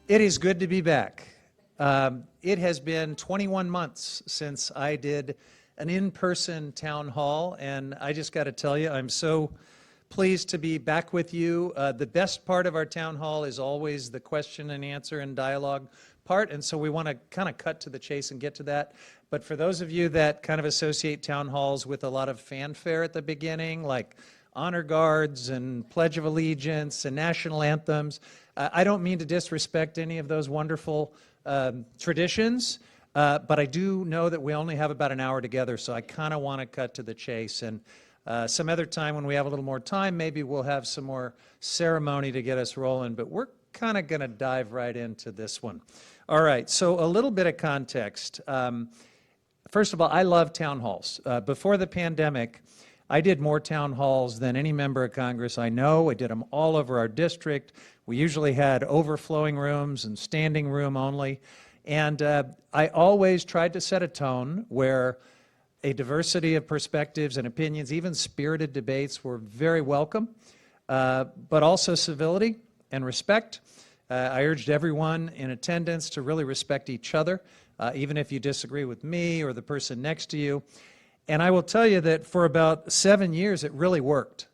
It is good to be back. It has been 21 months since I did an in-person town hall, and I just got to tell you, I'm so pleased to be back with you. The best part of our town hall is always the question and answer and dialogue part, and so we want to kind of cut to the chase and get to that. But for those of you that kind of associate town halls with a lot of fanfare at the beginning, like honor guards and Pledge of Allegiance and national anthems, I don't mean to disrespect any of those wonderful traditions, but I do know that we only have about an hour together, so I kind of want to cut to the chase. And some other time when we have a little more time, maybe we'll have some more ceremony to get us rolling, but we're kind of going to dive right into this one. All right, so a little bit of context. First of all, I love town halls. Before the pandemic, I did more town halls than any member of Congress I know. I did them all over our district. We usually had overflowing rooms and standing room only. And I always tried to set a tone where a diversity of perspectives and opinions, even spirited debates, were very welcome, but also civility and respect. I urged everyone in attendance to really respect each other, even if you disagree with me or the person next to you. And I will tell you that for about 7 years, it really worked.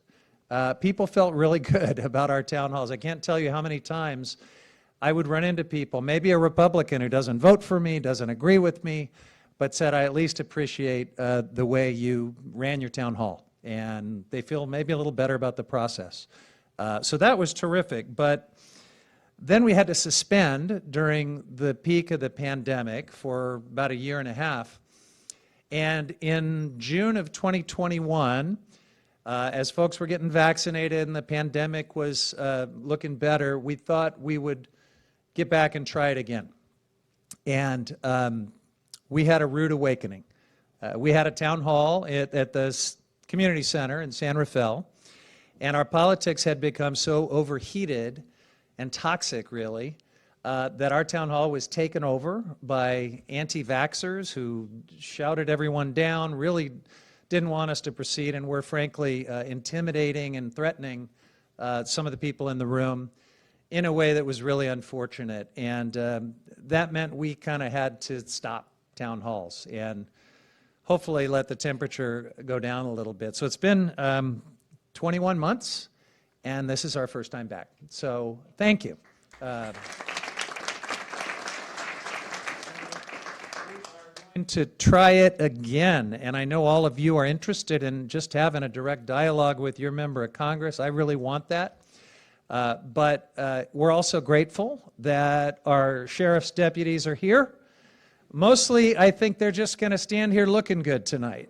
People felt really good about our town halls. I can't tell you how many times I would run into people, maybe a Republican who doesn't vote for me, doesn't agree with me, but said, I at least appreciate the way you ran your town hall. And they feel maybe a little better about the process. So that was terrific. But then we had to suspend during the peak of the pandemic for about a year and a half. And in June of 2021, as folks were getting vaccinated and the pandemic was looking better, we thought we would get back and try it again. And we had a rude awakening. We had a town hall at the community center in San Rafael, and our politics had become so overheated and toxic, really, that our town hall was taken over by anti-vaxxers who shouted everyone down, really didn't want us to proceed, and were frankly intimidating and threatening some of the people in the room in a way that was really unfortunate. And that meant we kind of had to stop town halls and hopefully let the temperature go down a little bit. So it's been 21 months, and this is our first time back. So thank you. To try it again, and I know all of you are interested in just having a direct dialogue with your member of Congress. I really want that. But we're also grateful that our sheriff's deputies are here. Mostly, I think they're just going to stand here looking good tonight.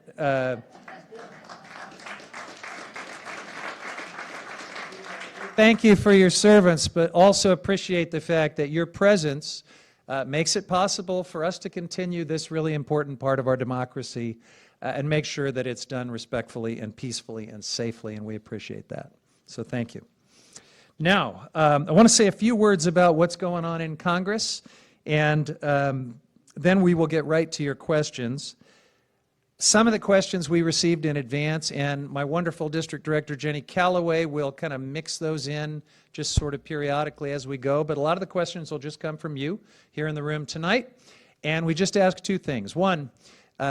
Thank you for your service, but also appreciate the fact that your presence makes it possible for us to continue this really important part of our democracy and make sure that it's done respectfully and peacefully and safely, and we appreciate that. So thank you. Now, I want to say a few words about what's going on in Congress, and then we will get right to your questions. Some of the questions we received in advance, and my wonderful district director, Jenny Calloway, will kind of mix those in just sort of periodically as we go. But a lot of the questions will just come from you here in the room tonight. And we just ask two things. One,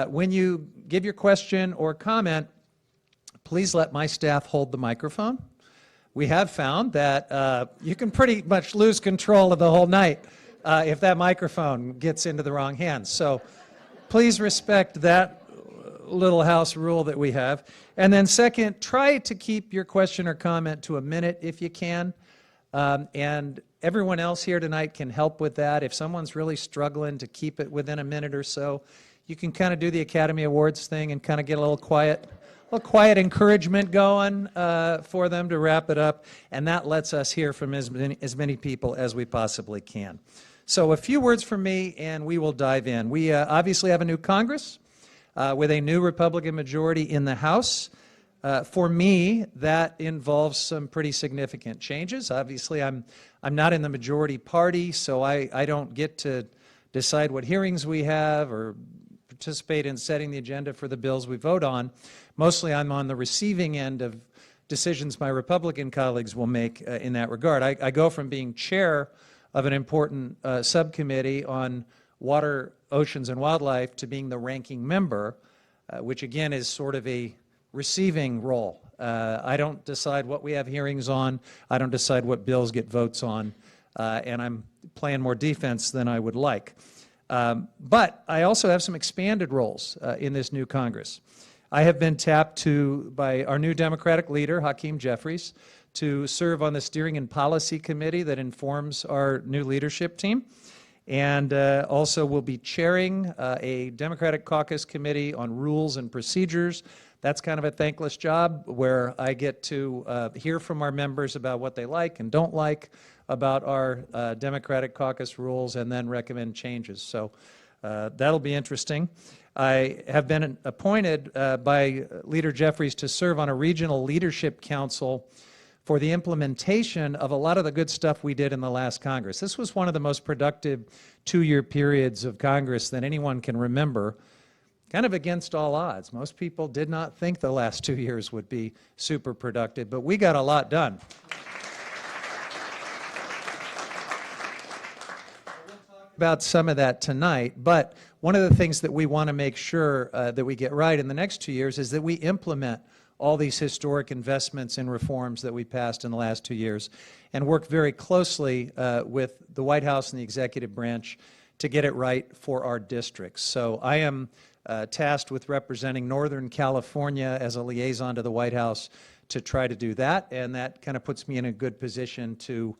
when you give your question or comment, please let my staff hold the microphone. We have found that you can pretty much lose control of the whole night if that microphone gets into the wrong hands. So please respect that little house rule that we have. And then second, try to keep your question or comment to a minute if you can. And everyone else here tonight can help with that. If someone's really struggling to keep it within a minute or so, you can kind of do the Academy Awards thing and kind of get a little quiet encouragement going for them to wrap it up. And that lets us hear from as many people as we possibly can. So a few words from me and we will dive in. We obviously have a new Congress. With a new Republican majority in the House. For me, that involves some pretty significant changes. Obviously, I'm not in the majority party, so I don't get to decide what hearings we have or participate in setting the agenda for the bills we vote on. Mostly, I'm on the receiving end of decisions my Republican colleagues will make in that regard. I go from being chair of an important subcommittee on water, oceans, and wildlife to being the ranking member, which again is sort of a receiving role. I don't decide what we have hearings on. I don't decide what bills get votes on, and I'm playing more defense than I would like. But I also have some expanded roles in this new Congress. I have been tapped by our new Democratic leader, Hakeem Jeffries, to serve on the Steering and Policy Committee that informs our new leadership team, and also will be chairing a Democratic Caucus Committee on Rules and Procedures. That's kind of a thankless job where I get to hear from our members about what they like and don't like about our Democratic Caucus rules and then recommend changes. So that'll be interesting. I have been appointed by Leader Jeffries to serve on a regional leadership council for the implementation of a lot of the good stuff we did in the last Congress. This was one of the most productive two-year periods of Congress that anyone can remember, kind of against all odds. Most people did not think the last 2 years would be super productive, but we got a lot done. We'll talk about some of that tonight, but one of the things that we want to make sure that we get right in the next 2 years is that we implement all these historic investments and reforms that we passed in the last 2 years and work very closely with the White House and the executive branch to get it right for our districts. So I am tasked with representing Northern California as a liaison to the White House to try to do that, and that kind of puts me in a good position to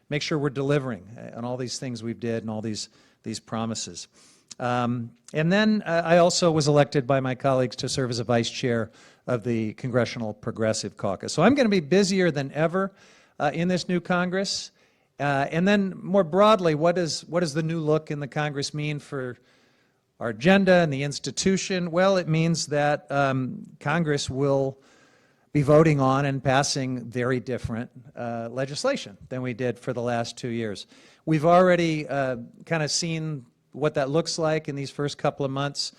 make sure we're delivering on all these things we've did and all these promises. And then I also was elected by my colleagues to serve as a vice chair of the Congressional Progressive Caucus. So I'm going to be busier than ever in this new Congress. And then more broadly, what does the new look in the Congress mean for our agenda and the institution? Well, it means that Congress will be voting on and passing very different legislation than we did for the last 2 years. We've already kind of seen what that looks like in these first couple of months.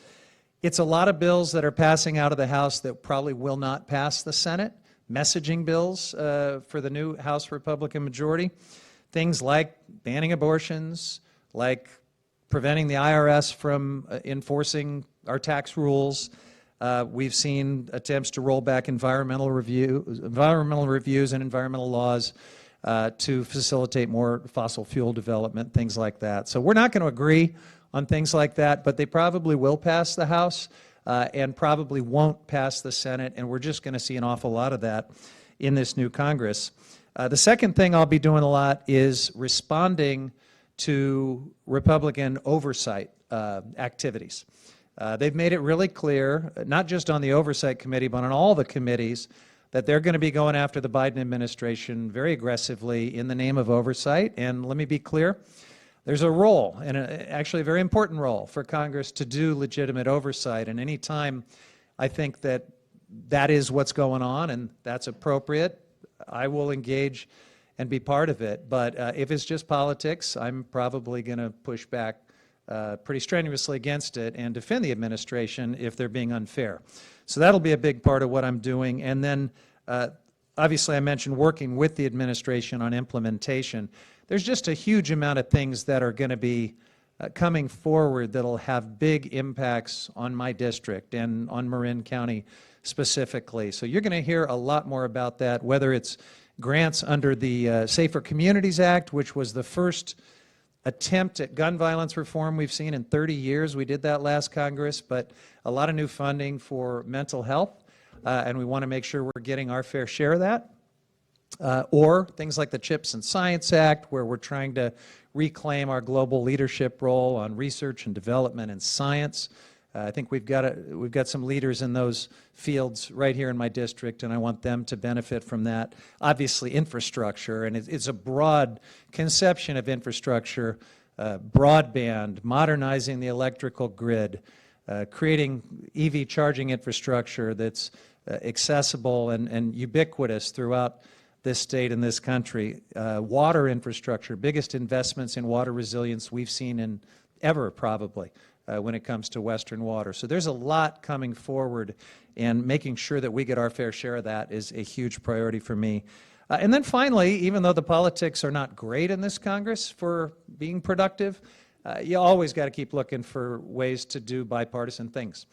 It's a lot of bills that are passing out of the House that probably will not pass the Senate, messaging bills for the new House Republican majority, things like banning abortions, like preventing the IRS from enforcing our tax rules. We've seen attempts to roll back environmental reviews and environmental laws to facilitate more fossil fuel development, things like that. So we're not going to agree on things like that, but they probably will pass the House and probably won't pass the Senate, and we're just going to see an awful lot of that in this new Congress. The second thing I'll be doing a lot is responding to Republican oversight activities. They've made it really clear, not just on the Oversight Committee, but on all the committees, that they're going to be going after the Biden administration very aggressively in the name of oversight. And let me be clear, there's a role, and actually a very important role, for Congress to do legitimate oversight. And any time I think that that is what's going on and that's appropriate, I will engage and be part of it. But if it's just politics, I'm probably going to push back pretty strenuously against it and defend the administration if they're being unfair. So that'll be a big part of what I'm doing. And then, obviously, I mentioned working with the administration on implementation. There's just a huge amount of things that are going to be coming forward that'll have big impacts on my district and on Marin County specifically. So you're going to hear a lot more about that, whether it's grants under the Safer Communities Act, which was the first attempt at gun violence reform we've seen in 30 years. We did that last Congress, but a lot of new funding for mental health, and we want to make sure we're getting our fair share of that. Or things like the CHIPS and Science Act, where we're trying to reclaim our global leadership role on research and development and science. I think we've got some leaders in those fields right here in my district, and I want them to benefit from that. Obviously, infrastructure, and it's a broad conception of infrastructure, broadband, modernizing the electrical grid, creating EV charging infrastructure that's accessible and ubiquitous throughout this state and this country. Water infrastructure, biggest investments in water resilience we've seen in ever, probably. When it comes to Western water. So there's a lot coming forward, and making sure that we get our fair share of that is a huge priority for me. And then finally, even though the politics are not great in this Congress for being productive, you always got to keep looking for ways to do bipartisan things.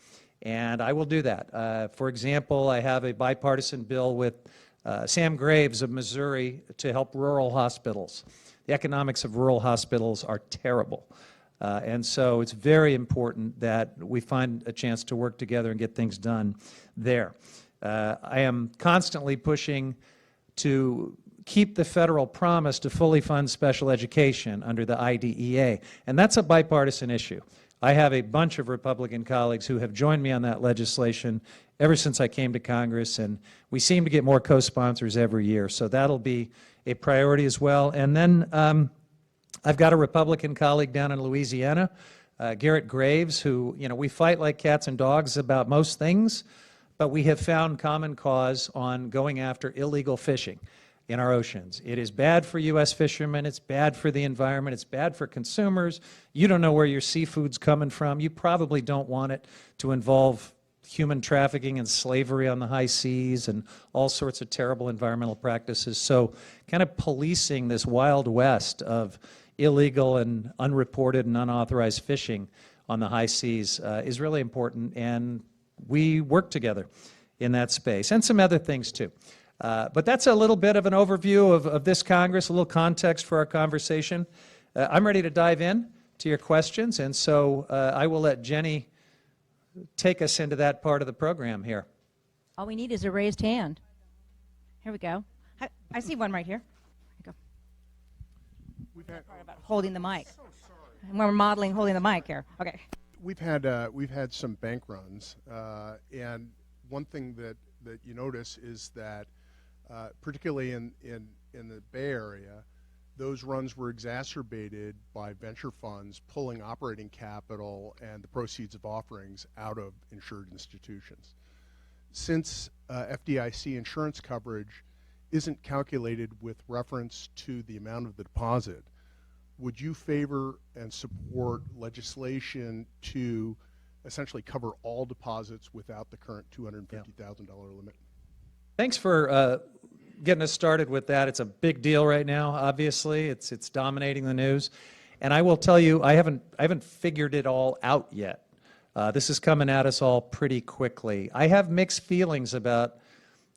And I will do that. For example, I have a bipartisan bill with Sam Graves of Missouri to help rural hospitals. The economics of rural hospitals are terrible. And so it's very important that we find a chance to work together and get things done there. I am constantly pushing to keep the federal promise to fully fund special education under the IDEA, and that's a bipartisan issue. I have a bunch of Republican colleagues who have joined me on that legislation ever since I came to Congress, and we seem to get more co-sponsors every year, so that'll be a priority as well. And then I've got a Republican colleague down in Louisiana, Garrett Graves, who, we fight like cats and dogs about most things, but we have found common cause on going after illegal fishing in our oceans. It is bad for U.S. fishermen, it's bad for the environment, it's bad for consumers. You don't know where your seafood's coming from. You probably don't want it to involve human trafficking and slavery on the high seas and all sorts of terrible environmental practices. So kind of policing this wild west of illegal and unreported and unauthorized fishing on the high seas is really important, and we work together in that space, and some other things too. But that's a little bit of an overview of this Congress, a little context for our conversation. I'm ready to dive in to your questions, and so I will let Jenny take us into that part of the program here. All we need is a raised hand. Here we go. I see one right here. Here we go. Part about holding the mic. So sorry. And we're modeling holding the mic here. Okay. We've had some bank runs, and one thing that you notice is that particularly in the Bay Area, those runs were exacerbated by venture funds pulling operating capital and the proceeds of offerings out of insured institutions. Since FDIC insurance coverage isn't calculated with reference to the amount of the deposit, would you favor and support legislation to essentially cover all deposits without the current $250,000 limit? Thanks for getting us started with that. It's a big deal right now, obviously. It's dominating the news. And I will tell you, I haven't figured it all out yet. This is coming at us all pretty quickly. I have mixed feelings about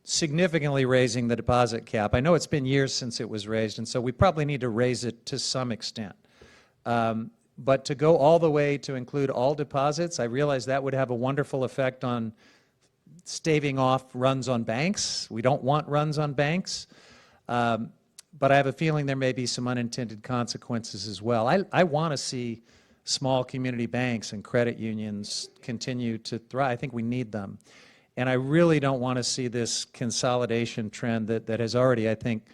significantly raising the deposit cap. I know it's been years since it was raised, and so we probably need to raise it to some extent. But to go all the way to include all deposits, I realize that would have a wonderful effect on staving off runs on banks. We don't want runs on banks. But I have a feeling there may be some unintended consequences as well. I want to see small community banks and credit unions continue to thrive. I think we need them. And I really don't want to see this consolidation trend that has already, I think,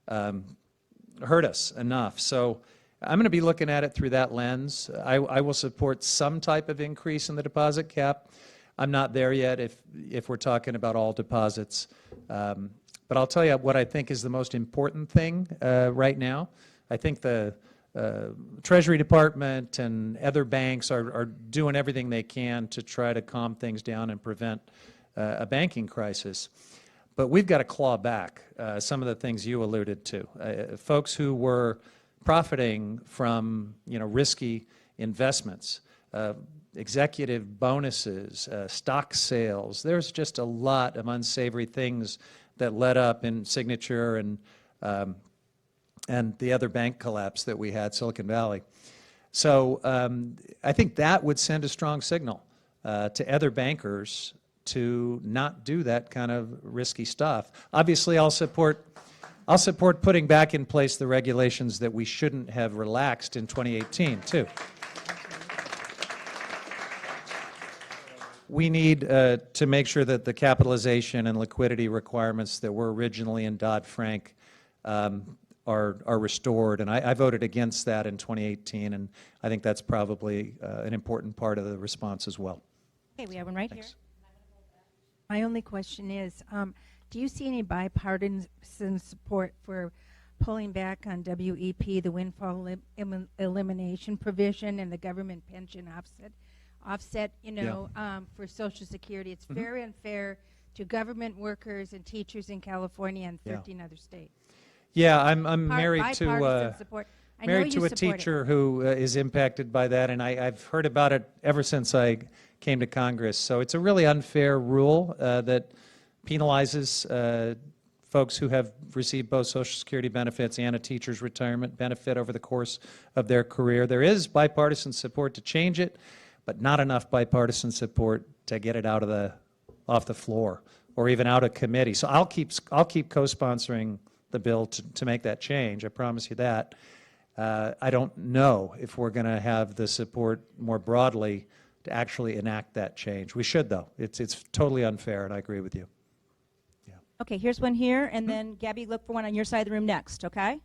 hurt us enough. So I'm going to be looking at it through that lens. I will support some type of increase in the deposit cap. I'm not there yet if we're talking about all deposits. But I'll tell you what I think is the most important thing right now. I think the Treasury Department and other banks are doing everything they can to try to calm things down and prevent a banking crisis. But we've got to claw back some of the things you alluded to. Folks who were profiting from risky investments, executive bonuses, stock sales. There's just a lot of unsavory things that led up in Signature and the other bank collapse that we had, Silicon Valley. So I think that would send a strong signal to other bankers to not do that kind of risky stuff. Obviously, I'll support putting back in place the regulations that we shouldn't have relaxed in 2018 too. We need to make sure that the capitalization and liquidity requirements that were originally in Dodd-Frank are restored, and I voted against that in 2018, and I think that's probably an important part of the response as well. Okay, we have one right here. My only question is, do you see any bipartisan support for pulling back on WEP, the windfall elimination provision, and the government pension offset, for Social Security? It's very unfair to government workers and teachers in California and Yeah. 13 other states. Yeah, I'm married Bipartisan to support. I know married to you a support it. teacher who is impacted by that, and I've heard about it ever since I came to Congress. So it's a really unfair rule that penalizes folks who have received both Social Security benefits and a teacher's retirement benefit over the course of their career. There is bipartisan support to change it, but not enough bipartisan support to get it off the floor or even out of committee. So I'll keep co-sponsoring the bill to make that change. I promise you that. I don't know if we're going to have the support more broadly to actually enact that change. We should, though. It's totally unfair, and I agree with you. Okay, here's one here, and then Gabby, look for one on your side of the room next, okay?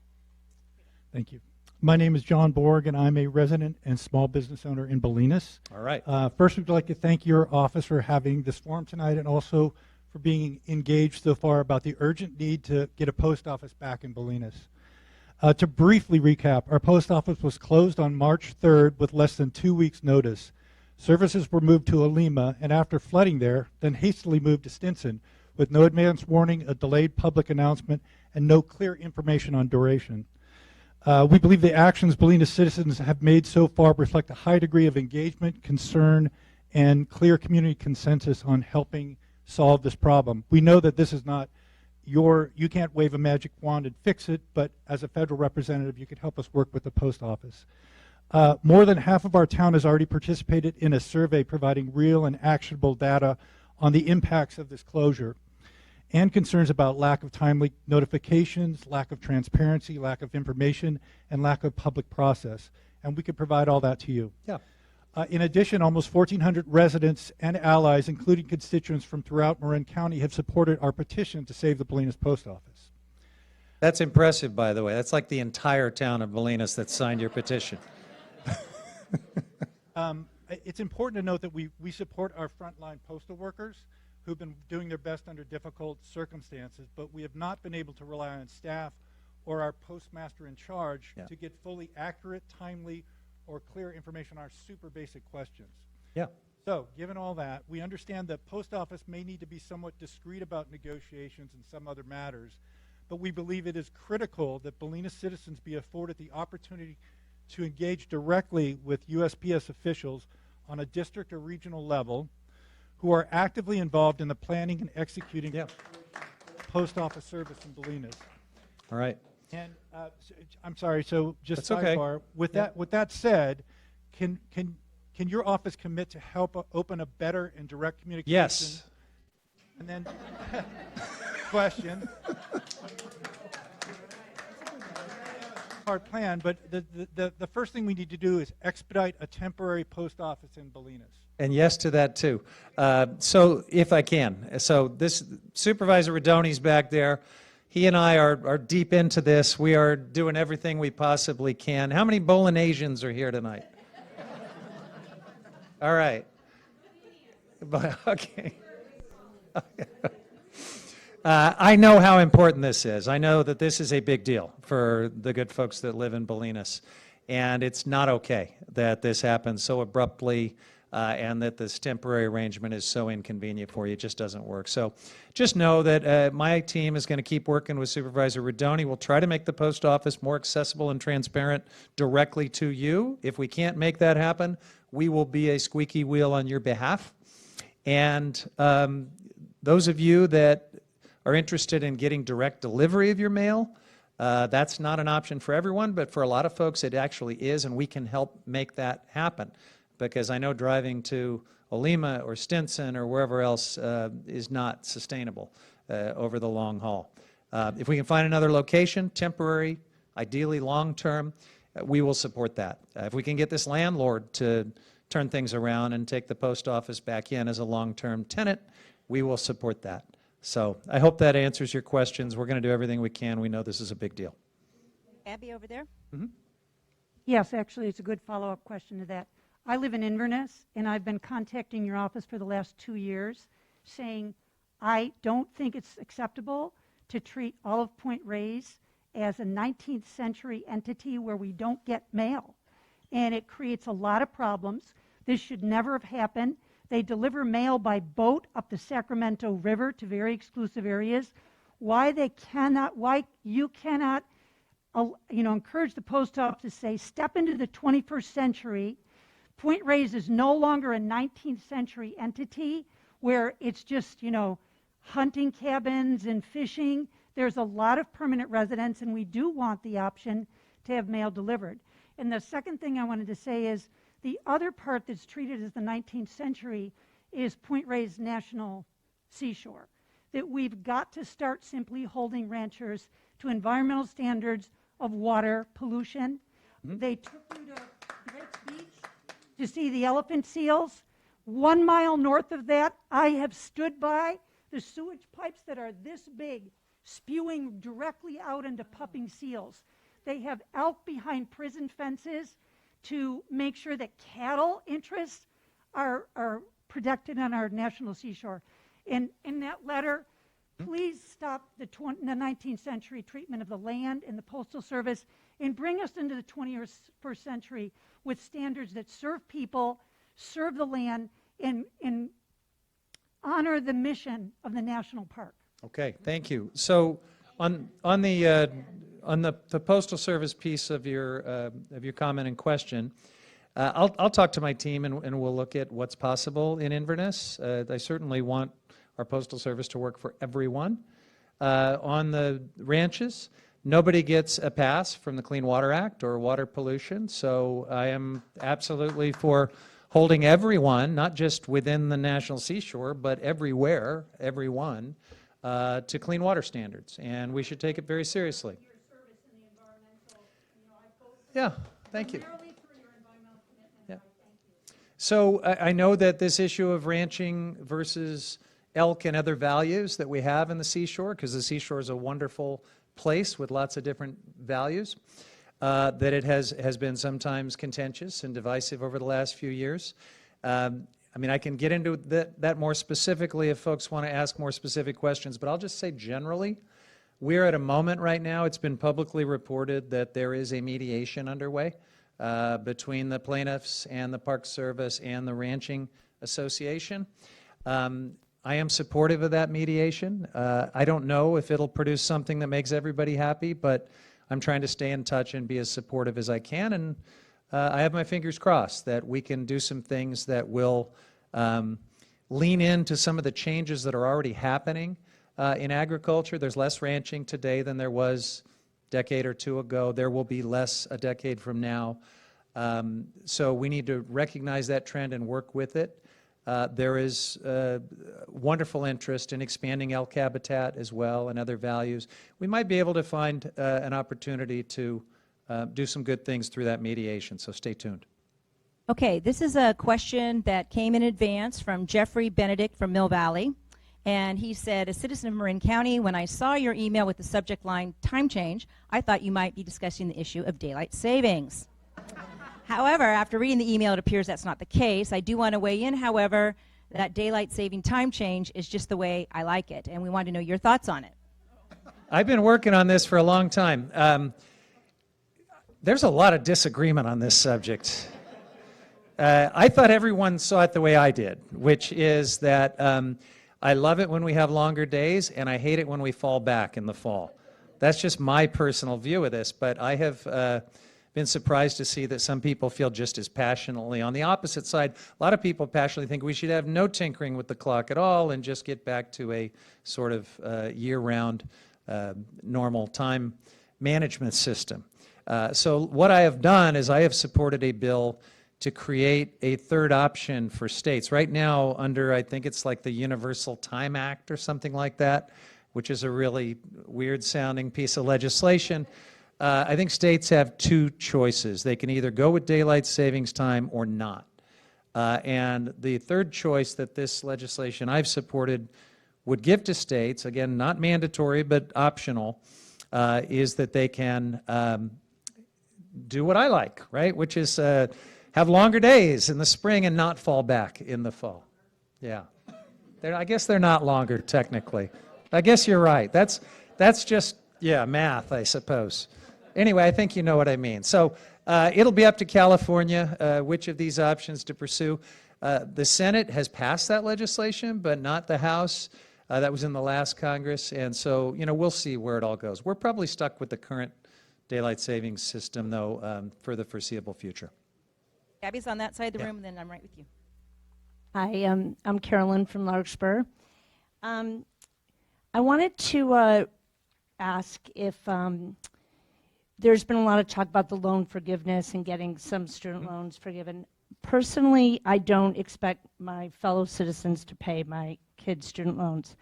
Thank you. My name is John Borg, and I'm a resident and small business owner in Bolinas. All right. First, we'd like to thank your office for having this forum tonight and also for being engaged so far about the urgent need to get a post office back in Bolinas. To briefly recap, our post office was closed on March 3rd with less than 2 weeks' notice. Services were moved to Olema, and after flooding there, then hastily moved to Stinson, with no advance warning, a delayed public announcement, and no clear information on duration. We believe the actions Bolinas citizens have made so far reflect a high degree of engagement, concern, and clear community consensus on helping solve this problem. We know that this is not you can't wave a magic wand and fix it, but as a federal representative, you could help us work with the post office. More than half of our town has already participated in a survey providing real and actionable data on the impacts of this closure, and concerns about lack of timely notifications, lack of transparency, lack of information, and lack of public process. And we could provide all that to you. Yeah. In addition, almost 1,400 residents and allies, including constituents from throughout Marin County, have supported our petition to save the Bolinas Post Office. That's impressive, by the way. That's like the entire town of Bolinas that signed your petition. It's important to note that we support our frontline postal workers who've been doing their best under difficult circumstances, but we have not been able to rely on staff or our postmaster in charge to get fully accurate, timely, or clear information on our super basic questions. Yeah. So, given all that, we understand that post office may need to be somewhat discreet about negotiations and some other matters, but we believe it is critical that Bolinas citizens be afforded the opportunity to engage directly with USPS officials on a district or regional level who are actively involved in the planning and executing post office service in Bolinas. All right. And I'm sorry. So just That's okay. sidebar. With that said, can your office commit to help open a better and direct communication? Yes. And then question. Hard plan, but the first thing we need to do is expedite a temporary post office in Bolinas. And yes to that, too. So if I can. So this Supervisor Rodoni's back there. He and I are deep into this. We are doing everything we possibly can. How many Bolinasians are here tonight? All right. Okay. I know how important this is. I know that this is a big deal for the good folks that live in Bolinas. And it's not okay that this happens so abruptly and that this temporary arrangement is so inconvenient for you. It just doesn't work. So just know that my team is going to keep working with Supervisor Rodoni. We'll try to make the post office more accessible and transparent directly to you. If we can't make that happen, we will be a squeaky wheel on your behalf. And those of you that are interested in getting direct delivery of your mail, that's not an option for everyone, but for a lot of folks it actually is, and we can help make that happen. Because I know driving to Olema or Stinson or wherever else is not sustainable over the long haul. If we can find another location, temporary, ideally long-term, we will support that. If we can get this landlord to turn things around and take the post office back in as a long-term tenant, we will support that. So I hope that answers your questions. We're going to do everything we can. We know this is a big deal. Abby over there. Mm-hmm. Yes, actually, it's a good follow-up question to that. I live in Inverness, and I've been contacting your office for the last 2 years saying I don't think it's acceptable to treat Olive Point Rays as a 19th century entity where we don't get mail. And it creates a lot of problems. This should never have happened. They deliver mail by boat up the Sacramento River to very exclusive areas. Why you cannot encourage the post office to say, step into the 21st century. Point Reyes is no longer a 19th century entity where it's just, hunting cabins and fishing. There's a lot of permanent residents, and we do want the option to have mail delivered. And the second thing I wanted to say is the other part that's treated as the 19th century is Point Reyes National Seashore. That we've got to start simply holding ranchers to environmental standards of water pollution. They took you to Drake's Beach to see the elephant seals. 1 mile north of that, I have stood by the sewage pipes that are this big, spewing directly out into pupping seals. They have elk behind prison fences to make sure that cattle interests are protected on our national seashore. In that letter, please stop the 19th century treatment of the land and the Postal Service and bring us into the 21st century with standards that serve people, serve the land, and honor the mission of the national park. Okay, thank you. So on the Postal Service piece of your comment and question, I'll talk to my team and we'll look at what's possible in Inverness. I certainly want our Postal Service to work for everyone. On the ranches, nobody gets a pass from the Clean Water Act or water pollution, so I am absolutely for holding everyone, not just within the national seashore, but everywhere, everyone, to clean water standards, and we should take it very seriously. Yeah, thank you. Yeah. So I know that this issue of ranching versus elk and other values that we have in the seashore, because the seashore is a wonderful place with lots of different values, that it has been sometimes contentious and divisive over the last few years. I mean, I can get into that more specifically if folks want to ask more specific questions, but I'll just say generally, we're at a moment right now, it's been publicly reported that there is a mediation underway between the plaintiffs and the Park Service and the Ranching Association. I am supportive of that mediation. I don't know if it'll produce something that makes everybody happy, but I'm trying to stay in touch and be as supportive as I can, and I have my fingers crossed that we can do some things that will lean into some of the changes that are already happening in agriculture. There's less ranching today than there was a decade or two ago. There will be less a decade from now. So we need to recognize that trend and work with it. There is wonderful interest in expanding elk habitat as well and other values. We might be able to find an opportunity to do some good things through that mediation, so stay tuned. Okay, this is a question that came in advance from Jeffrey Benedict from Mill Valley. And he said, a citizen of Marin County, when I saw your email with the subject line time change, I thought you might be discussing the issue of daylight savings. However, after reading the email, it appears that's not the case. I do want to weigh in, however, that daylight saving time change is just the way I like it, and we want to know your thoughts on it. I've been working on this for a long time. There's a lot of disagreement on this subject. I thought everyone saw it the way I did, which is that I love it when we have longer days, and I hate it when we fall back in the fall. That's just my personal view of this, but I have been surprised to see that some people feel just as passionately. On the opposite side, a lot of people passionately think we should have no tinkering with the clock at all and just get back to a sort of year-round normal time management system. So what I have done is I have supported a bill to create a third option for states. Right now, under, I think it's like the Universal Time Act or something like that, which is a really weird-sounding piece of legislation. I think states have two choices. They can either go with daylight savings time or not. And the third choice that this legislation I've supported would give to states, again, not mandatory but optional, is that they can do what I like, right? Which is have longer days in the spring and not fall back in the fall. Yeah. I guess they're not longer technically. I guess you're right. That's just, yeah, math, I suppose. Anyway, I think you know what I mean. So it'll be up to California which of these options to pursue. The Senate has passed that legislation, but not the House. That was in the last Congress, and so, we'll see where it all goes. We're probably stuck with the current daylight savings system, though, for the foreseeable future. Gabby's on that side of the Yeah. room, and then I'm right with you. Hi, I'm Carolyn from Larkspur. I wanted to ask if there's been a lot of talk about the loan forgiveness and getting some student loans forgiven. Personally, I don't expect my fellow citizens to pay my kids' student loans.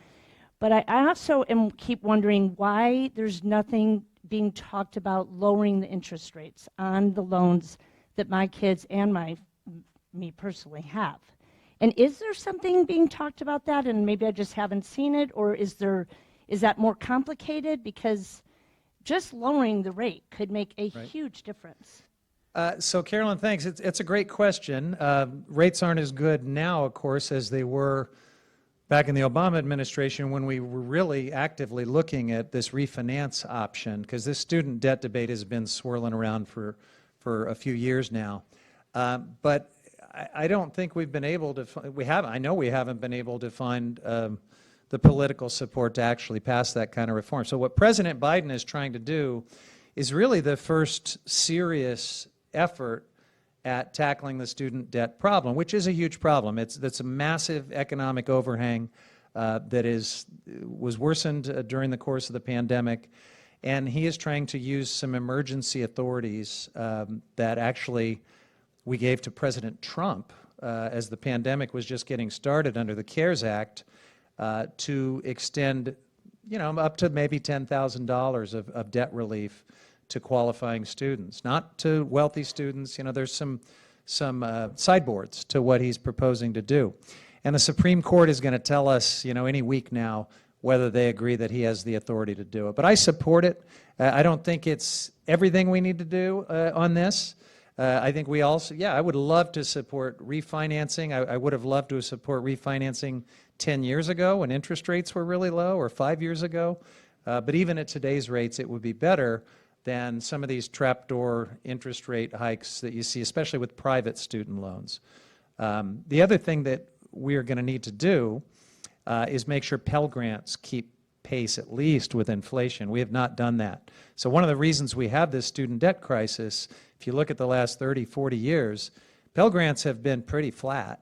But I also keep wondering why there's nothing being talked about lowering the interest rates on the loans that my kids and me personally have. And is there something being talked about that, and maybe I just haven't seen it, or is that more complicated? Because just lowering the rate could make a huge difference. So, Carolyn, thanks. It's a great question. Rates aren't as good now, of course, as they were back in the Obama administration when we were really actively looking at this refinance option, because this student debt debate has been swirling around for a few years now. But I don't think we've been able to, I know we haven't been able to find the political support to actually pass that kind of reform. So what President Biden is trying to do is really the first serious effort at tackling the student debt problem, which is a huge problem. That's a massive economic overhang that was worsened during the course of the pandemic. And he is trying to use some emergency authorities that actually we gave to President Trump as the pandemic was just getting started under the CARES Act to extend, up to maybe $10,000 of debt relief to qualifying students, not to wealthy students. There's some sideboards to what he's proposing to do. And the Supreme Court is going to tell us, any week now, whether they agree that he has the authority to do it. But I support it. I don't think it's everything we need to do on this. I think we also, I would love to support refinancing. I would have loved to support refinancing 10 years ago when interest rates were really low, or 5 years ago. But even at today's rates, it would be better than some of these trapdoor interest rate hikes that you see, especially with private student loans. The other thing that we are going to need to do is make sure Pell Grants keep pace at least with inflation. We have not done that. So one of the reasons we have this student debt crisis, if you look at the last 30, 40 years, Pell Grants have been pretty flat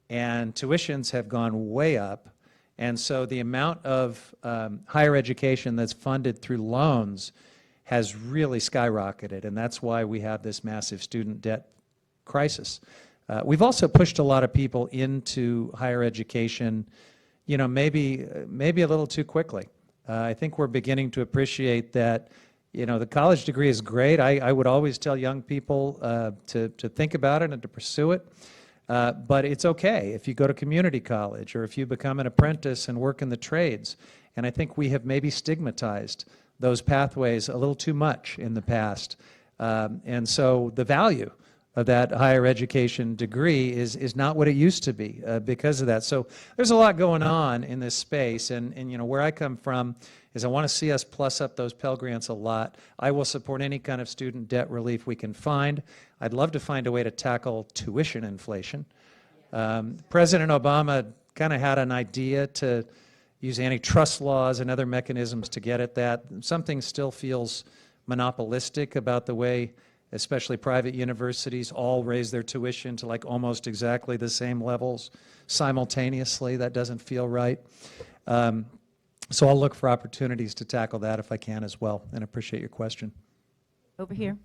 and tuitions have gone way up. And so the amount of higher education that's funded through loans has really skyrocketed, and that's why we have this massive student debt crisis. We've also pushed a lot of people into higher education, maybe a little too quickly. I think we're beginning to appreciate that, the college degree is great. I would always tell young people to think about it and to pursue it. But it's okay if you go to community college or if you become an apprentice and work in the trades. And I think we have maybe stigmatized those pathways a little too much in the past. And so the value of that higher education degree is not what it used to be because of that. So there's a lot going on in this space. And where I come from is I want to see us plus up those Pell Grants a lot. I will support any kind of student debt relief we can find. I'd love to find a way to tackle tuition inflation. President Obama kind of had an idea to use antitrust laws and other mechanisms to get at that. Something still feels monopolistic about the way especially private universities all raise their tuition to like almost exactly the same levels simultaneously. That doesn't feel right. So I'll look for opportunities to tackle that if I can as well, and appreciate your question. Over here.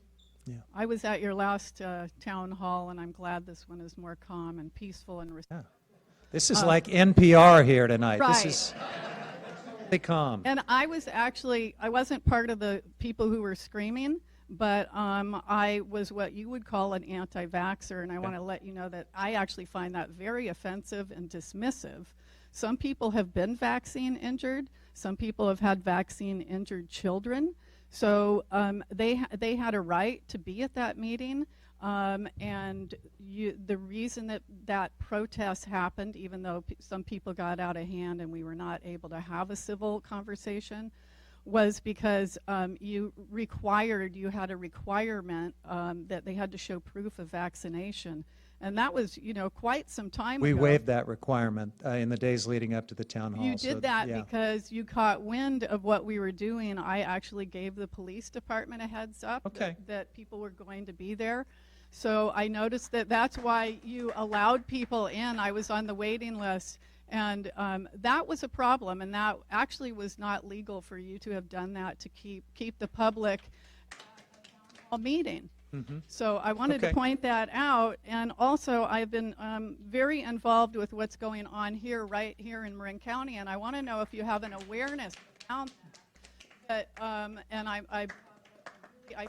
Yeah. I was at your last town hall, and I'm glad this one is more calm and peaceful and This is like NPR here tonight. Right. This is really calm. And I wasn't part of the people who were screaming, but I was what you would call an anti-vaxxer, and I want to let you know that I actually find that very offensive and dismissive. Some people have been vaccine injured. Some people have had vaccine injured children. So they had a right to be at that meeting. And the reason that protest happened, even though some people got out of hand and we were not able to have a civil conversation, was because you had a requirement that they had to show proof of vaccination. And that was, quite some time We ago. waived that requirement in the days leading up to the town hall. You so, did that yeah. because you caught wind of what we were doing. I actually gave the police department a heads up Okay. that people were going to be there. So I noticed that that's why you allowed people in. I was on the waiting list, and that was a problem, and that actually was not legal for you to have done that to keep the public at a town hall meeting. So I wanted to Okay. point that out, and also I've been very involved with what's going on right here in Marin County, and I want to know if you have an awareness around that. And I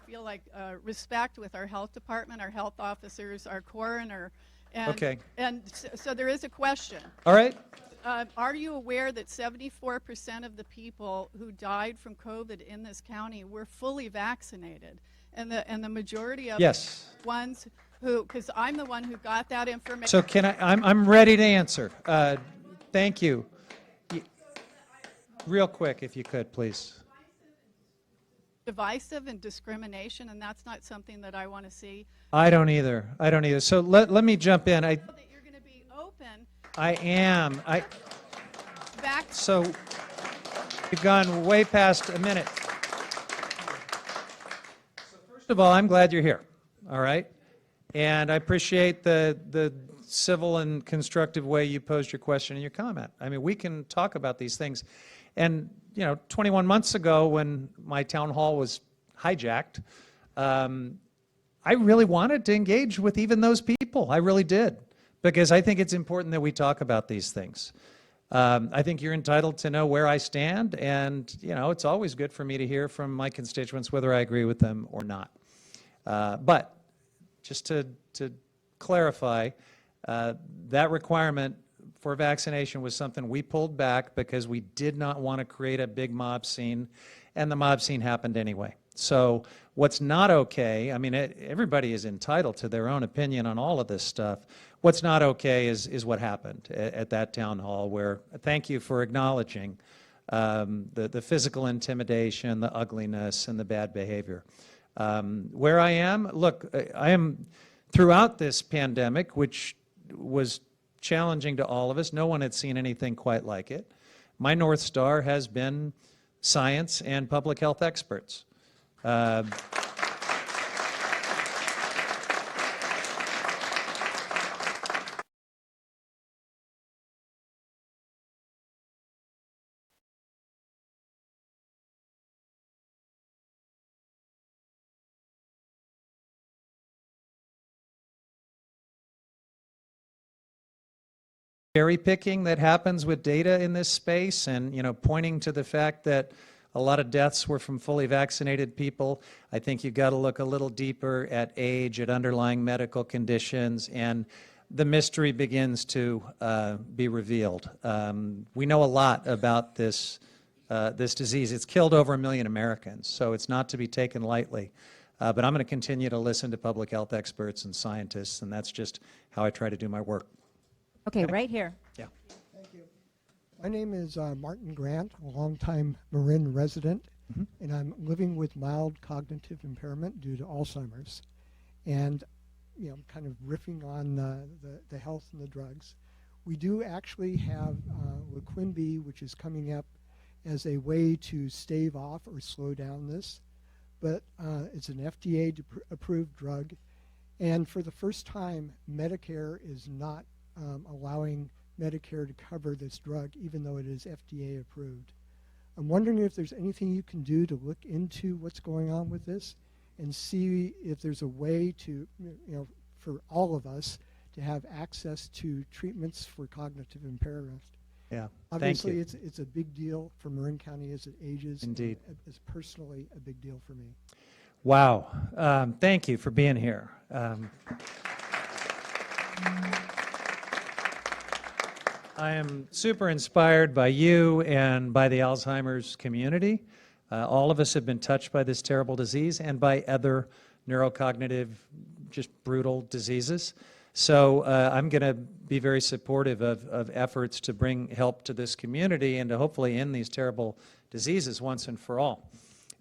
feel like respect with our health department, our health officers, our coroner, and Okay. and so there is a question. All right. Are you aware that 74% of the people who died from COVID in this county were fully vaccinated? And the majority of Yes. the ones who, because I'm the one who got that information. So can I'm ready to answer. Thank you. Real quick, if you could, please. Divisive and discrimination, and that's not something that I want to see. I don't either. So let me jump in. That you're going to be open. I am. Back. So you've gone way past a minute. First of all, I'm glad you're here, all right? And I appreciate the civil and constructive way you posed your question and your comment. I mean, we can talk about these things. And, 21 months ago when my town hall was hijacked, I really wanted to engage with even those people. I really did, because I think it's important that we talk about these things. I think you're entitled to know where I stand, and it's always good for me to hear from my constituents whether I agree with them or not. But just to clarify, that requirement for vaccination was something we pulled back because we did not want to create a big mob scene, and the mob scene happened anyway. So what's not okay, I mean, everybody is entitled to their own opinion on all of this stuff. What's not okay is what happened at that town hall, where, thank you for acknowledging the physical intimidation, the ugliness, and the bad behavior. Where I am, look, I am throughout this pandemic, which was challenging to all of us. No one had seen anything quite like it. My North Star has been science and public health experts. Cherry picking that happens with data in this space, and pointing to the fact that a lot of deaths were from fully vaccinated people. I think you've got to look a little deeper at age, at underlying medical conditions, and the mystery begins to be revealed. We know a lot about this disease. It's killed over 1 million Americans, so it's not to be taken lightly. But I'm going to continue to listen to public health experts and scientists, and that's just how I try to do my work. Okay, right here. Yeah. Thank you. My name is Martin Grant, a longtime Marin resident, and I'm living with mild cognitive impairment due to Alzheimer's. And, I'm kind of riffing on the health and the drugs. We do actually have Lequimbi, which is coming up as a way to stave off or slow down this. But it's an FDA-approved drug. And for the first time, Medicare is not allowing Medicare to cover this drug, even though it is FDA approved. I'm wondering if there's anything you can do to look into what's going on with this and see if there's a way to, for all of us to have access to treatments for cognitive impairment. Yeah. Obviously, Thank you. it's a big deal for Marin County as it ages. Indeed. And it's personally a big deal for me. Wow. Thank you for being here. I am super inspired by you and by the Alzheimer's community. All of us have been touched by this terrible disease and by other neurocognitive, just brutal diseases. So I'm going to be very supportive of efforts to bring help to this community and to hopefully end these terrible diseases once and for all.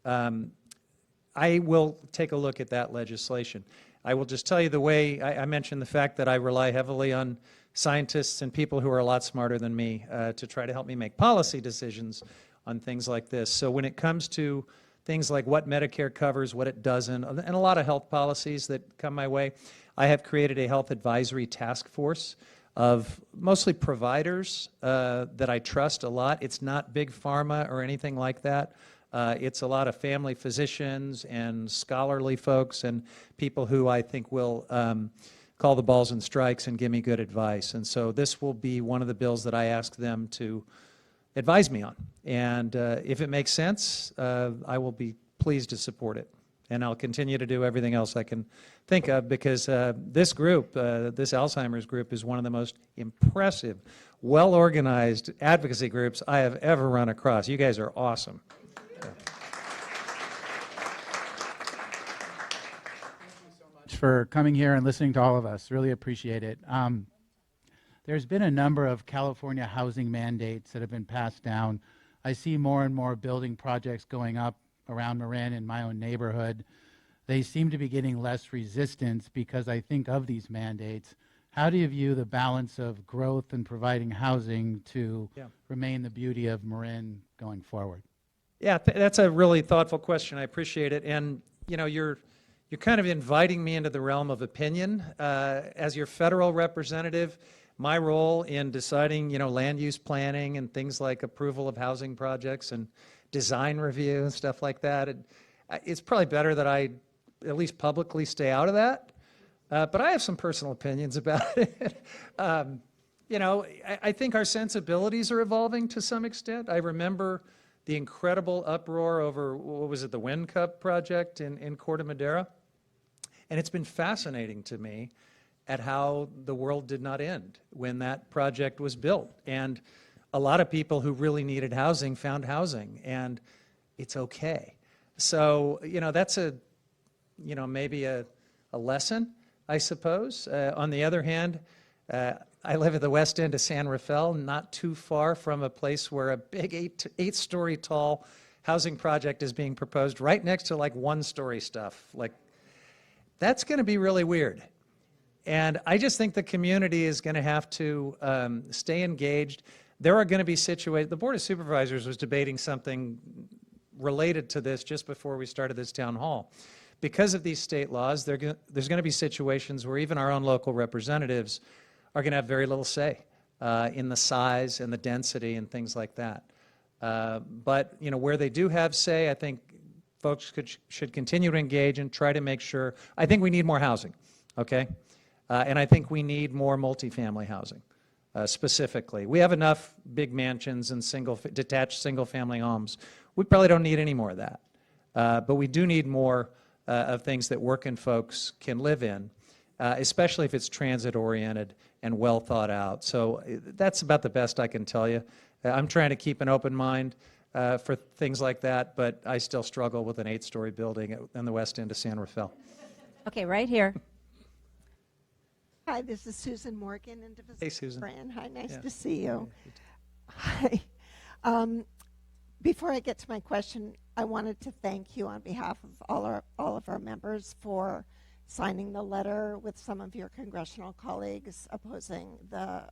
I will take a look at that legislation. I will just tell you the way I mentioned the fact that I rely heavily on scientists and people who are a lot smarter than me to try to help me make policy decisions on things like this. So when it comes to things like what Medicare covers, what it doesn't, and a lot of health policies that come my way, I have created a health advisory task force of mostly providers that I trust a lot. It's not big pharma or anything like that. It's a lot of family physicians and scholarly folks and people who I think will call the balls and strikes and give me good advice. And so this will be one of the bills that I ask them to advise me on. And if it makes sense, I will be pleased to support it. And I'll continue to do everything else I can think of because this group, this Alzheimer's group, is one of the most impressive, well-organized advocacy groups I have ever run across. You guys are awesome. For coming here and listening to all of us. Really appreciate it. There's been a number of California housing mandates that have been passed down. I see more and more building projects going up around Marin in my own neighborhood. They seem to be getting less resistance because I think of these mandates. How do you view the balance of growth and providing housing to remain the beauty of Marin going forward? Yeah, that's a really thoughtful question. I appreciate it. And, you know, you're kind of inviting me into the realm of opinion. As your federal representative, my role in deciding, you know, land use planning and things like approval of housing projects and design review and stuff like that, it's probably better that I at least publicly stay out of that. But I have some personal opinions about it. You know, I think our sensibilities are evolving to some extent. I remember the incredible uproar over, what was it, the Wind Cup project in Corte Madera. And it's been fascinating to me at how the world did not end when that project was built. And a lot of people who really needed housing found housing, and it's okay. So, you know, that's maybe a lesson, I suppose. On the other hand, I live at the west end of San Rafael, not too far from a place where a big eight-story tall housing project is being proposed right next to like one-story stuff. Like, that's going to be really weird. And I just think the community is going to have to stay engaged. There are going to be situations, the Board of Supervisors was debating something related to this just before we started this town hall. Because of these state laws, there's going to be situations where even our own local representatives are going to have very little say in the size and the density and things like that. But, you know, where they do have say, I think folks should continue to engage and try to make sure. I think we need more housing, okay? And I think we need more multifamily housing, specifically. We have enough big mansions and detached single-family homes. We probably don't need any more of that. But we do need more of things that working folks can live in, especially if it's transit-oriented and well thought out. So that's about the best I can tell you. I'm trying to keep an open mind for things like that, but I still struggle with an 8-story building in the west end of San Rafael. Okay, right here. Hi, this is Susan Morgan in Divisible. Hey, Susan. Fran. Hi, nice to see you. Hi. Before I get to my question, I wanted to thank you on behalf of all of our members for signing the letter with some of your congressional colleagues opposing the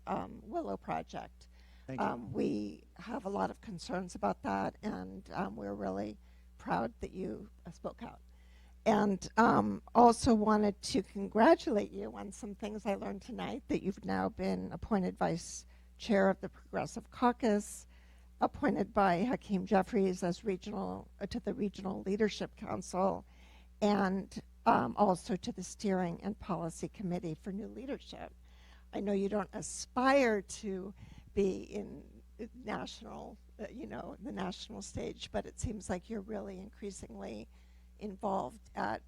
Willow Project. Thank you. We have a lot of concerns about that, and we're really proud that you spoke out. And also wanted to congratulate you on some things I learned tonight, that you've now been appointed vice chair of the Progressive Caucus, appointed by Hakeem Jeffries as to the Regional Leadership Council, and also to the Steering and Policy Committee for New Leadership. I know you don't aspire to be in national, the national stage, but it seems like you're really increasingly involved at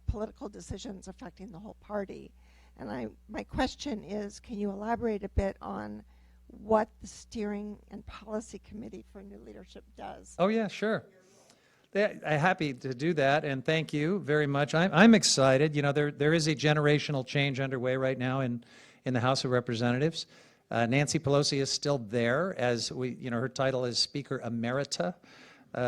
political decisions affecting the whole party. And my question is, can you elaborate a bit on what the Steering and Policy Committee for New Leadership does? Oh, yeah, sure. I'm happy to do that, and thank you very much. I'm excited. You know, there is a generational change underway right now in the House of Representatives. Nancy Pelosi is still there as her title is Speaker Emerita,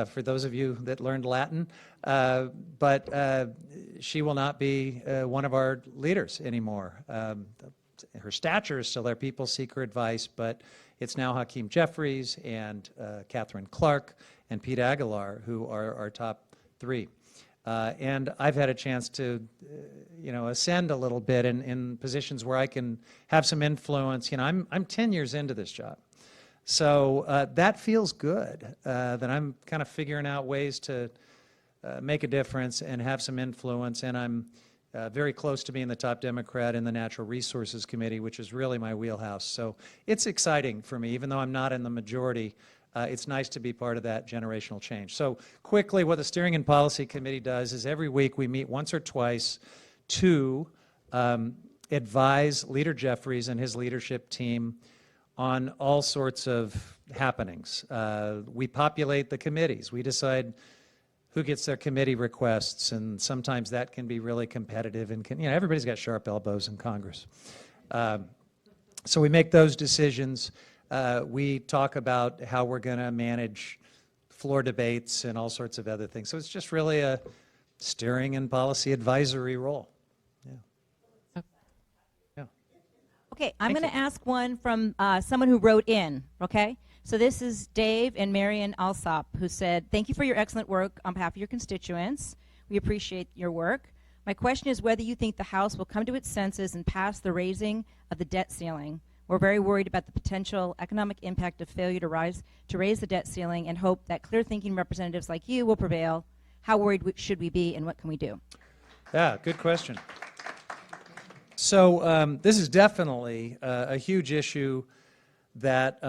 for those of you that learned Latin. But she will not be one of our leaders anymore. Her stature is still there. People seek her advice, but it's now Hakeem Jeffries and Catherine Clark and Pete Aguilar who are our top three. And I've had a chance to, ascend a little bit in positions where I can have some influence. I'm 10 years into this job. So that feels good, that I'm kind of figuring out ways to make a difference and have some influence. And I'm very close to being the top Democrat in the Natural Resources Committee, which is really my wheelhouse. So it's exciting for me, even though I'm not in the majority. It's nice to be part of that generational change. So quickly, what the Steering and Policy Committee does is every week we meet once or twice to advise Leader Jeffries and his leadership team on all sorts of happenings. We populate the committees. We decide who gets their committee requests, and sometimes that can be really competitive. And everybody's got sharp elbows in Congress. So we make those decisions. We talk about how we're going to manage floor debates and all sorts of other things. So it's just really a steering and policy advisory role. Yeah. Okay, I'm going to ask one from someone who wrote in, okay? So this is Dave and Marion Alsop, who said, thank you for your excellent work on behalf of your constituents. We appreciate your work. My question is whether you think the House will come to its senses and pass the raising of the debt ceiling. We're very worried about the potential economic impact of failure to raise the debt ceiling and hope that clear-thinking representatives like you will prevail. How worried should we be, and what can we do? Yeah, good question. So this is definitely a huge issue that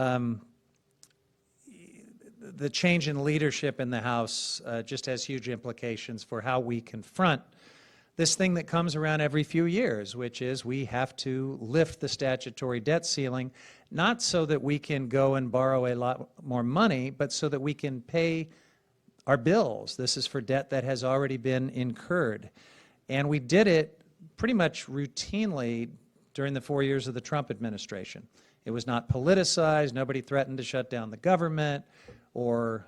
the change in leadership in the House just has huge implications for how we confront this thing that comes around every few years, which is we have to lift the statutory debt ceiling, not so that we can go and borrow a lot more money, but so that we can pay our bills. This is for debt that has already been incurred. And we did it pretty much routinely during the 4 years of the Trump administration. It was not politicized. Nobody threatened to shut down the government or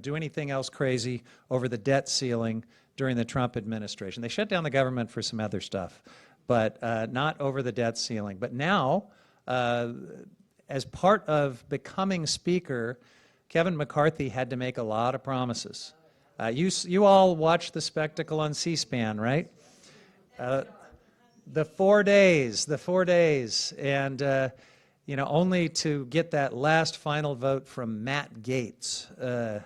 do anything else crazy over the debt ceiling during the Trump administration. They shut down the government for some other stuff, but not over the debt ceiling. But now, as part of becoming Speaker, Kevin McCarthy had to make a lot of promises. You all watched the spectacle on C-SPAN, right? The 4 days, and only to get that last final vote from Matt Gaetz.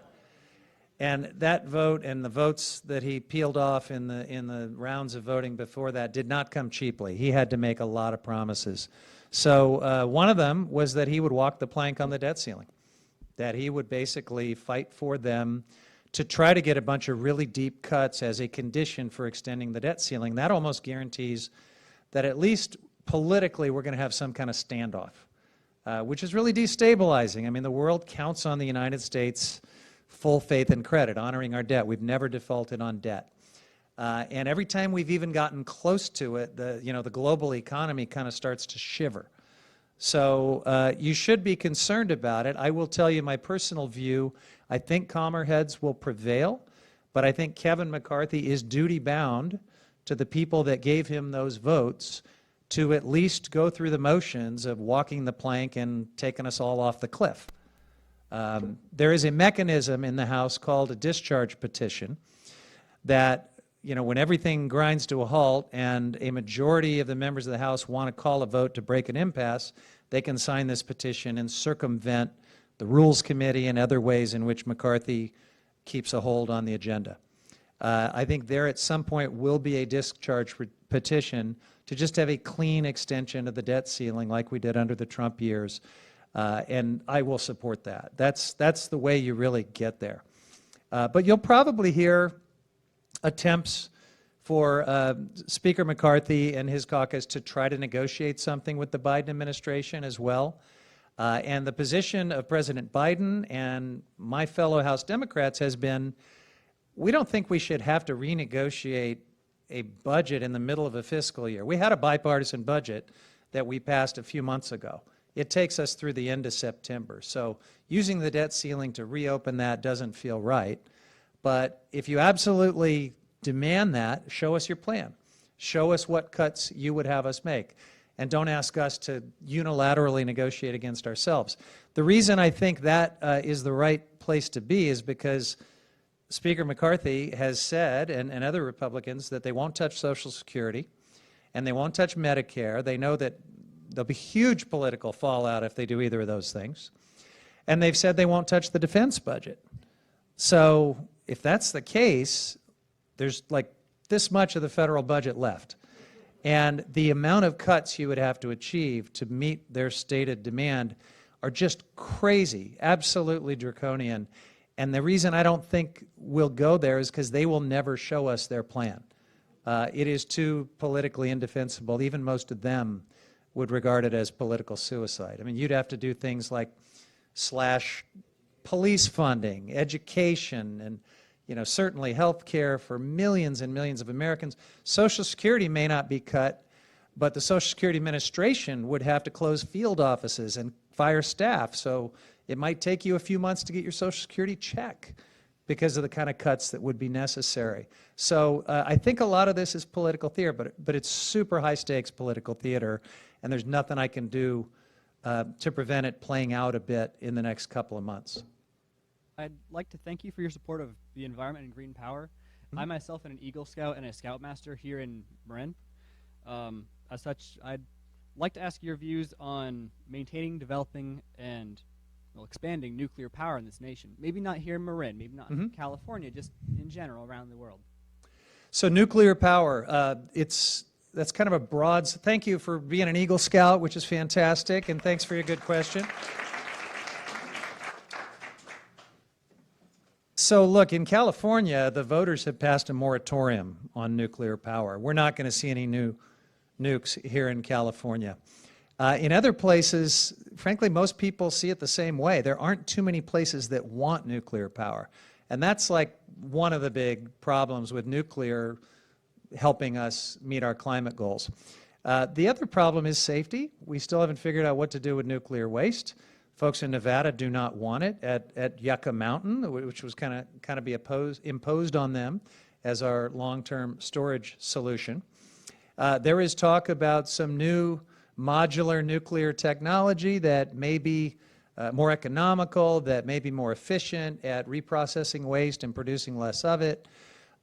And that vote and the votes that he peeled off in the rounds of voting before that did not come cheaply. He had to make a lot of promises. So one of them was that he would walk the plank on the debt ceiling, that he would basically fight for them to try to get a bunch of really deep cuts as a condition for extending the debt ceiling. That almost guarantees that at least politically we're going to have some kind of standoff, which is really destabilizing. I mean, the world counts on the United States' full faith and credit, honoring our debt. We've never defaulted on debt. And every time we've even gotten close to it, the global economy kind of starts to shiver. So you should be concerned about it. I will tell you my personal view. I think calmer heads will prevail, but I think Kevin McCarthy is duty-bound to the people that gave him those votes to at least go through the motions of walking the plank and taking us all off the cliff. There is a mechanism in the House called a discharge petition that, when everything grinds to a halt and a majority of the members of the House want to call a vote to break an impasse, they can sign this petition and circumvent the Rules Committee and other ways in which McCarthy keeps a hold on the agenda. I think there at some point will be a discharge petition to just have a clean extension of the debt ceiling like we did under the Trump years. And I will support that. That's the way you really get there. But you'll probably hear attempts for Speaker McCarthy and his caucus to try to negotiate something with the Biden administration as well. And the position of President Biden and my fellow House Democrats has been, we don't think we should have to renegotiate a budget in the middle of a fiscal year. We had a bipartisan budget that we passed a few months ago. It takes us through the end of September. So using the debt ceiling to reopen that doesn't feel right. But if you absolutely demand that, show us your plan. Show us what cuts you would have us make. And don't ask us to unilaterally negotiate against ourselves. The reason I think that is the right place to be is because Speaker McCarthy has said, and other Republicans, that they won't touch Social Security and they won't touch Medicare. They know that there'll be huge political fallout if they do either of those things. And they've said they won't touch the defense budget. So if that's the case, there's like this much of the federal budget left. And the amount of cuts you would have to achieve to meet their stated demand are just crazy, absolutely draconian. And the reason I don't think we'll go there is because they will never show us their plan. It is too politically indefensible. Even most of them would regard it as political suicide. I mean, you'd have to do things like slash police funding, education, and certainly health care for millions and millions of Americans. Social Security may not be cut, but the Social Security Administration would have to close field offices and fire staff. So it might take you a few months to get your Social Security check because of the kind of cuts that would be necessary. So I think a lot of this is political theater, but it's super high stakes political theater, and there's nothing I can do to prevent it playing out a bit in the next couple of months. I'd like to thank you for your support of the environment and green power. I myself am an Eagle Scout and a Scoutmaster here in Marin. As such, I'd like to ask your views on maintaining, developing, and expanding nuclear power in this nation. Maybe not here in Marin, maybe not in California, just in general around the world. So nuclear power, that's kind of a broad, thank you for being an Eagle Scout, which is fantastic, and thanks for your good question. So look, in California, the voters have passed a moratorium on nuclear power. We're not going to see any new nukes here in California. In other places, frankly, most people see it the same way. There aren't too many places that want nuclear power. And that's like one of the big problems with nuclear helping us meet our climate goals. The other problem is safety. We still haven't figured out what to do with nuclear waste. Folks in Nevada do not want it at Yucca Mountain, which was kind of be imposed on them as our long-term storage solution. There is talk about some new modular nuclear technology that may be more economical, that may be more efficient at reprocessing waste and producing less of it.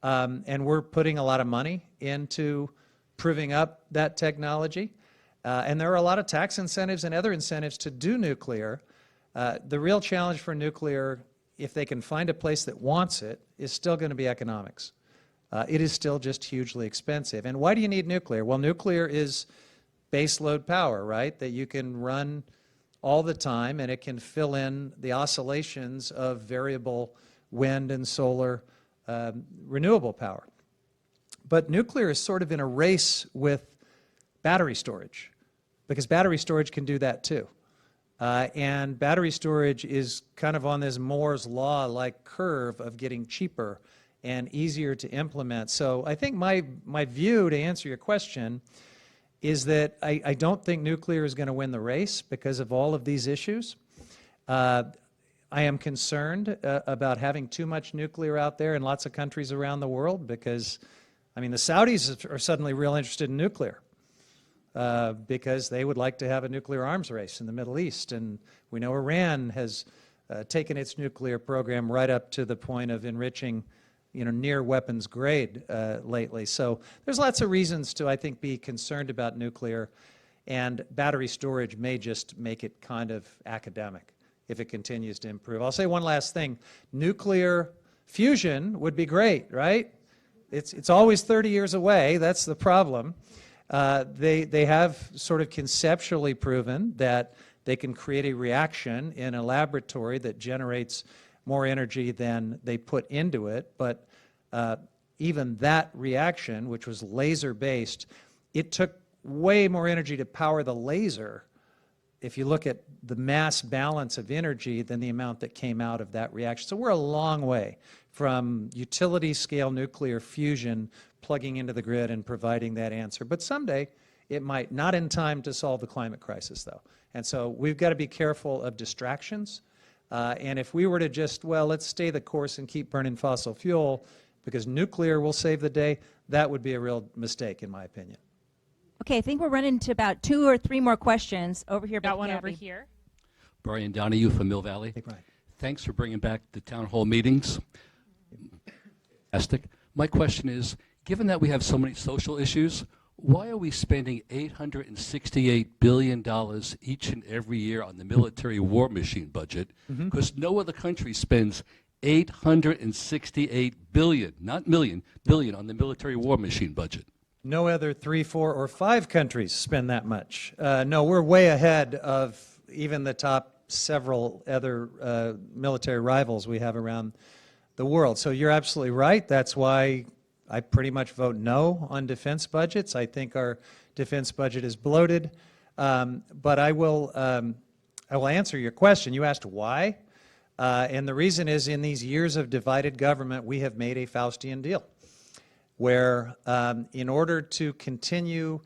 And we're putting a lot of money into proving up that technology. And there are a lot of tax incentives and other incentives to do nuclear. The real challenge for nuclear, if they can find a place that wants it, is still going to be economics. It is still just hugely expensive. And why do you need nuclear? Well, nuclear is baseload power, right, that you can run all the time, and it can fill in the oscillations of variable wind and solar renewable power. But nuclear is sort of in a race with battery storage, because battery storage can do that too. And battery storage is kind of on this Moore's law-like curve of getting cheaper and easier to implement. So I think my view, to answer your question, is that I don't think nuclear is going to win the race because of all of these issues. I am concerned about having too much nuclear out there in lots of countries around the world because, I mean, the Saudis are suddenly real interested in nuclear because they would like to have a nuclear arms race in the Middle East. And we know Iran has taken its nuclear program right up to the point of enriching near weapons grade lately. So there's lots of reasons to, I think, be concerned about nuclear, and battery storage may just make it kind of academic if it continues to improve. I'll say one last thing. Nuclear fusion would be great, right? It's always 30 years away. That's the problem. They have sort of conceptually proven that they can create a reaction in a laboratory that generates more energy than they put into it, but even that reaction, which was laser-based, it took way more energy to power the laser, if you look at the mass balance of energy, than the amount that came out of that reaction. So we're a long way from utility-scale nuclear fusion plugging into the grid and providing that answer. But someday, it might, not in time to solve the climate crisis, though. And so we've got to be careful of distractions. And if we were to just, well, let's stay the course and keep burning fossil fuel because nuclear will save the day, that would be a real mistake, in my opinion. Okay, I think we're running to about 2 or 3 more questions over here. Got one over here. Brian Donahue from Mill Valley. Hey, Brian. Thanks for bringing back the town hall meetings. Fantastic. My question is, given that we have so many social issues, why are we spending $868 billion each and every year on the military war machine budget? Because no other country spends $868 billion, not million, billion on the military war machine budget. No other 3, 4, or 5 countries spend that much. No, we're way ahead of even the top several other military rivals we have around the world. So you're absolutely right. That's why I pretty much vote no on defense budgets. I think our defense budget is bloated. But I will answer your question. You asked why. And the reason is in these years of divided government, we have made a Faustian deal where in order to continue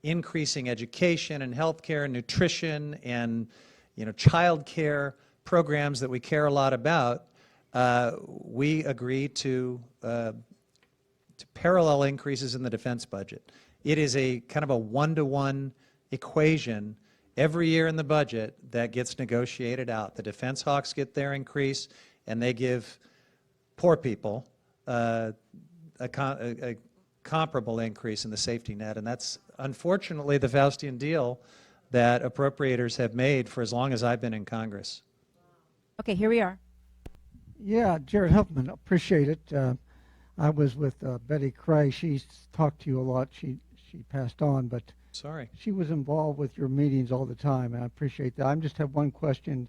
increasing education and healthcare and nutrition and child care programs that we care a lot about, we agree to parallel increases in the defense budget. It is a kind of a one-to-one equation every year in the budget that gets negotiated out. The defense hawks get their increase, and they give poor people a comparable increase in the safety net, and that's unfortunately the Faustian deal that appropriators have made for as long as I've been in Congress. Okay, here we are. Yeah, Jared Huffman, appreciate it. I was with Betty Cray. She's talked to you a lot. She passed on, but sorry, she was involved with your meetings all the time, and I appreciate that. I just have one question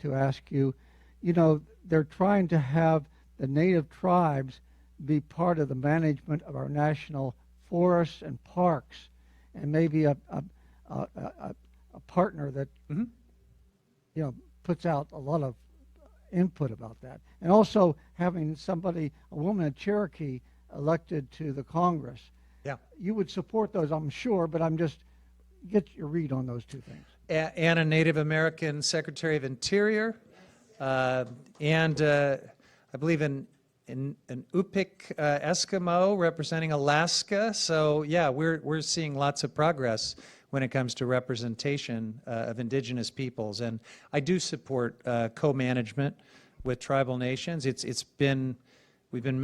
to ask you. They're trying to have the native tribes be part of the management of our national forests and parks, and maybe a partner that puts out a lot of input about that, and also having a woman in Cherokee elected to the Congress. Yeah, you would support those, I'm sure, but I'm just get your read on those two things. And a Native American Secretary of Interior, and I believe an Yupik Eskimo representing Alaska. So yeah, we're seeing lots of progress when it comes to representation of indigenous peoples, and I do support co-management with tribal nations. We've been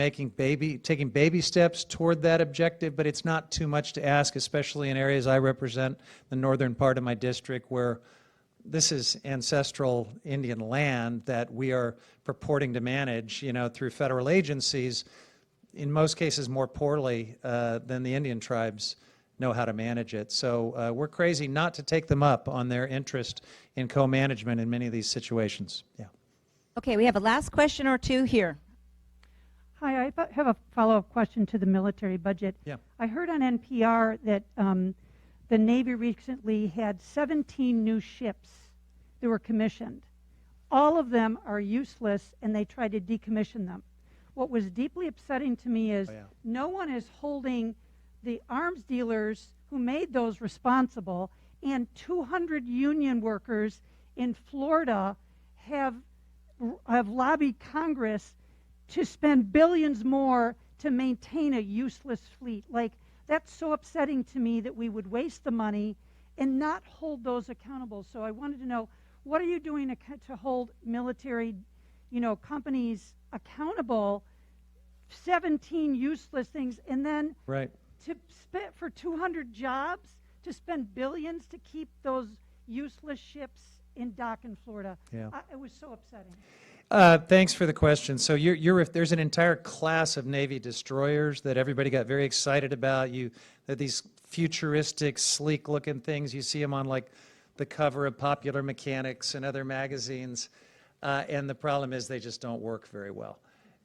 taking baby steps toward that objective, but it's not too much to ask, especially in areas I represent, the northern part of my district, where this is ancestral Indian land that we are purporting to manage, through federal agencies, in most cases more poorly than the Indian tribes know how to manage it. So we're crazy not to take them up on their interest in co-management in many of these situations. Yeah. Okay, we have a last question or two here. Hi, I have a follow-up question to the military budget. Yeah. I heard on NPR that the Navy recently had 17 new ships that were commissioned. All of them are useless, and they tried to decommission them. What was deeply upsetting to me is no one is holding the arms dealers who made those responsible, and 200 union workers in Florida have lobbied Congress to spend billions more to maintain a useless fleet. That's so upsetting to me that we would waste the money and not hold those accountable. So I wanted to know, what are you doing to hold military, companies accountable? 17 useless things, and then to spend for 200 jobs, to spend billions to keep those useless ships in dock in Florida. Yeah. It was so upsetting. Thanks for the question. So there's an entire class of Navy destroyers that everybody got very excited about. They're these futuristic, sleek-looking things. You see them on the cover of Popular Mechanics and other magazines. And the problem is they just don't work very well.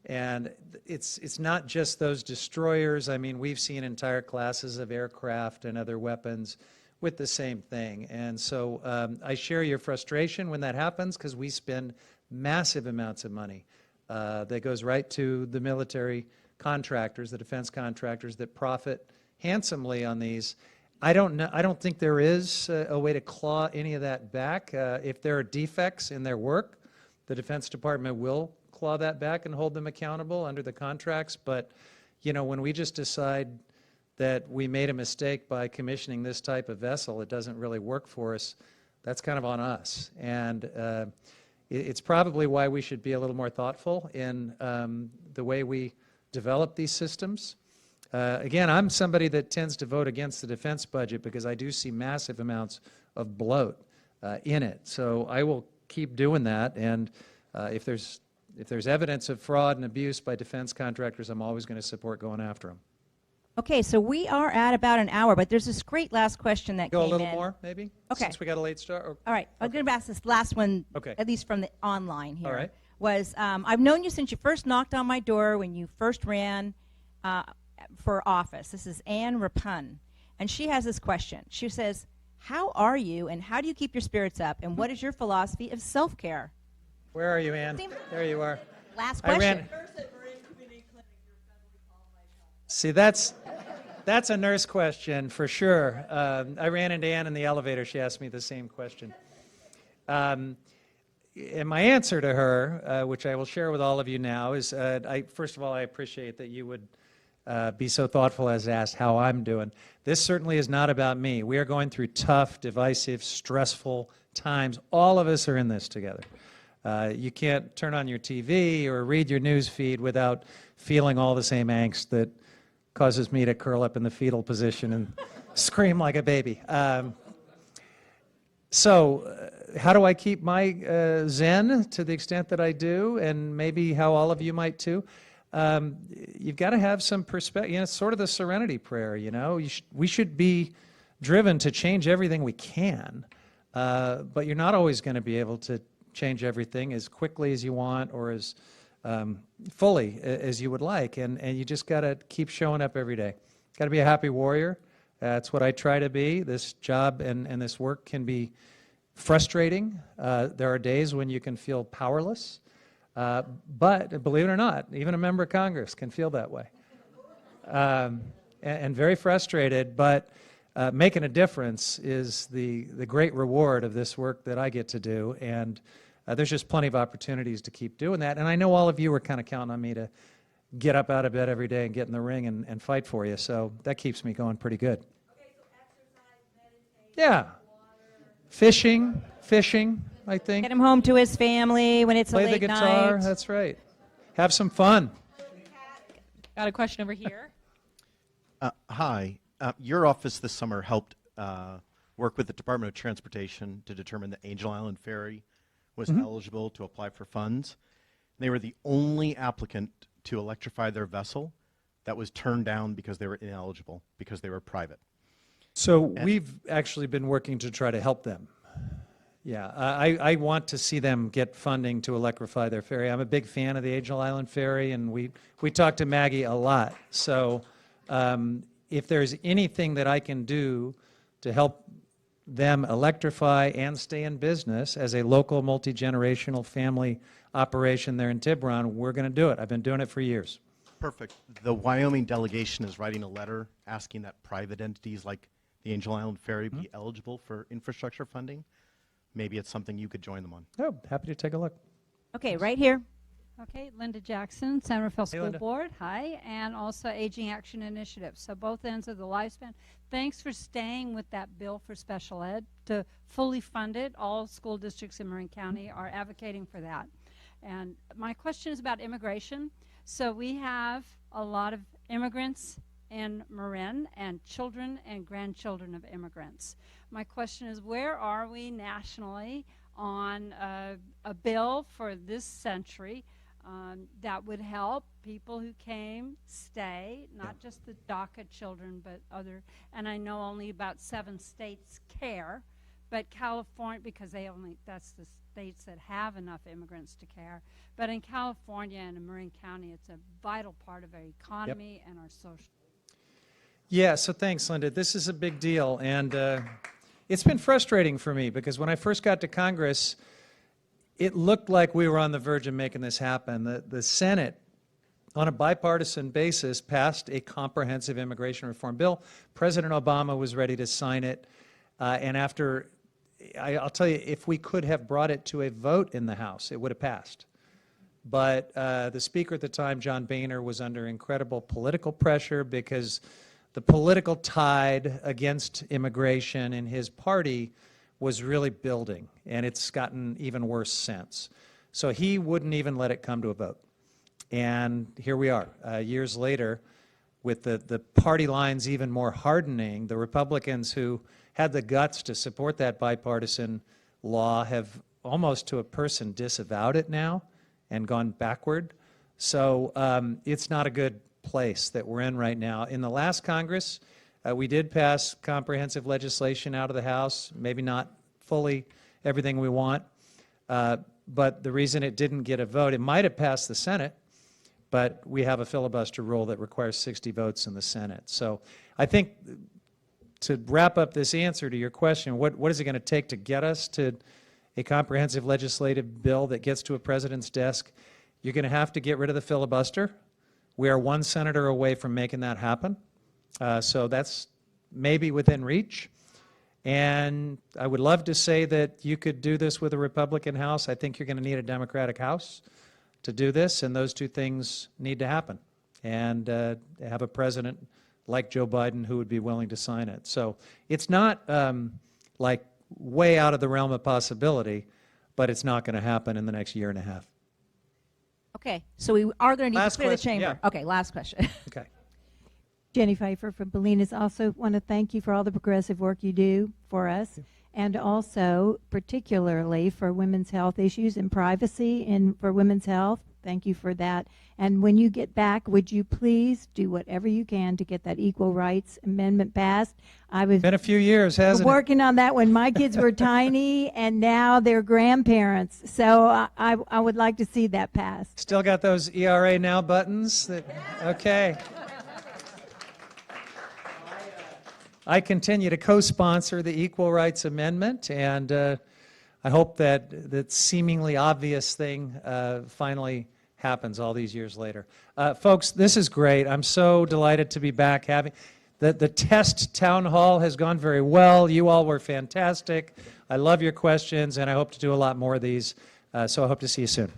And it's not just those destroyers. I mean, we've seen entire classes of aircraft and other weapons with the same thing. And so I share your frustration when that happens, because we spend massive amounts of money that goes right to the military contractors, the defense contractors that profit handsomely on these. I don't think there is a way to claw any of that back. If there are defects in their work, The Defense Department will claw that back and hold them accountable under the contracts, but, you know, when we just decide that we made a mistake by commissioning this type of vessel, it doesn't really work for us, that's kind of on us. And it's probably why we should be a little more thoughtful in the way we develop these systems. Again, I'm somebody that tends to vote against the defense budget because I do see massive amounts of bloat in it. So I will keep doing that, and if there's evidence of fraud and abuse by defense contractors, I'm always going to support going after them. Okay, so we are at about an hour, but there's this great last question that Go came a little in. more, maybe? Okay. Since we got a late start? Or, All right, I'm going to ask this last one, Okay. at least from the online here. All right. Was I've known you since you first knocked on my door when you first ran for office. This is Ann Rapun, and she has this question. She says, how are you, and how do you keep your spirits up, and what is your philosophy of self-care? Where are you, Ann? There you are. Last I question. See, that's a nurse question for sure. I ran into Ann in the elevator. She asked me the same question. And my answer to her, which I will share with all of you now, is first of all, I appreciate that you would be so thoughtful as to ask how I'm doing. This certainly is not about me. We are going through tough, divisive, stressful times. All of us are in this together. You can't turn on your TV or read your news feed without feeling all the same angst that causes me to curl up in the fetal position and scream like a baby. So how do I keep my zen to the extent that I do, and maybe how all of you might too? You've got to have some perspective. You know, it's sort of the serenity prayer, you know. We should be driven to change everything we can, but you're not always going to be able to change everything as quickly as you want or as fully as you would like, and you just got to keep showing up every day. Got to be a happy warrior. That's what I try to be. This job and this work can be frustrating. There are days when you can feel powerless, but believe it or not, even a member of Congress can feel that way, and very frustrated, but making a difference is the great reward of this work that I get to do, and there's just plenty of opportunities to keep doing that. And I know all of you are kind of counting on me to get up out of bed every day and get in the ring and fight for you, so that keeps me going pretty good. Okay, so exercise, meditate, Yeah. Fishing, I think. get him home to his family when it's a Play late the guitar, night. that's right. Have some fun. Got a question over here. Hi. Your office this summer helped work with the Department of Transportation to determine that Angel Island Ferry was eligible to apply for funds. They were the only applicant to electrify their vessel that was turned down because they were ineligible, because they were private. So we've actually been working to try to help them. Yeah, I want to see them get funding to electrify their ferry. I'm a big fan of the Angel Island Ferry, and we talk to Maggie a lot. So if there's anything that I can do to help them electrify and stay in business as a local multi-generational family operation there in Tiburon, we're going to do it. I've been doing it for years. Perfect. The Wyoming delegation is writing a letter asking that private entities like the Angel Island Ferry be eligible for infrastructure funding. Maybe it's something you could join them on. Oh, happy to take a look. Okay, right here. Okay, Linda Jackson, San Rafael School Linda. Board. Hi, and also Aging Action Initiative. So both ends of the lifespan. Thanks for staying with that bill for special ed to fully fund it. All school districts in Marin County are advocating for that. And my question is about immigration. So we have a lot of immigrants in Marin and children and grandchildren of immigrants. My question is, where are we nationally on a bill for this century that would help people who came stay, not just the DACA children, but other, and I know only about 7 states care, but California, because that's the states that have enough immigrants to care, but in California and in Marin County, it's a vital part of our economy and our social. Yeah, so thanks, Linda. This is a big deal, and it's been frustrating for me because when I first got to Congress, it looked like we were on the verge of making this happen. The Senate, on a bipartisan basis, passed a comprehensive immigration reform bill. President Obama was ready to sign it, and after I'll tell you, if we could have brought it to a vote in the House, it would have passed. But the Speaker at the time, John Boehner, was under incredible political pressure because the political tide against immigration in his party was really building, and it's gotten even worse since. So he wouldn't even let it come to a vote. And here we are, years later, with the party lines even more hardening. The Republicans who had the guts to support that bipartisan law have almost to a person disavowed it now and gone backward. So it's not a good place that we're in right now. In the last Congress, we did pass comprehensive legislation out of the House, maybe not fully everything we want, but the reason it didn't get a vote, it might have passed the Senate, but we have a filibuster rule that requires 60 votes in the Senate. So I think to wrap up this answer to your question, what is it going to take to get us to a comprehensive legislative bill that gets to a president's desk? You're going to have to get rid of the filibuster. We are one senator away from making that happen. So that's maybe within reach. And I would love to say that you could do this with a Republican House. I think you're going to need a Democratic House to do this, and those two things need to happen. And have a president like Joe Biden who would be willing to sign it. So it's not like way out of the realm of possibility, but it's not going to happen in the next year and a half. Okay, so we are going to need Last to clear the question, chamber. yeah. Okay, last question. Okay. Jenny Pfeiffer from Bolinas. Also want to thank you for all the progressive work you do for us, and also particularly for women's health issues and privacy and for women's health. Thank you for that. And when you get back, would you please do whatever you can to get that Equal Rights Amendment passed? I was Been a few years, hasn't it? working on that when my kids were tiny, and now they're grandparents. So I would like to see that passed. Still got those ERA now buttons? Okay. I continue to co-sponsor the Equal Rights Amendment, and I hope that seemingly obvious thing finally happens all these years later. Folks, this is great. I'm so delighted to be back having the test town hall has gone very well. You all were fantastic. I love your questions, and I hope to do a lot more of these. So I hope to see you soon.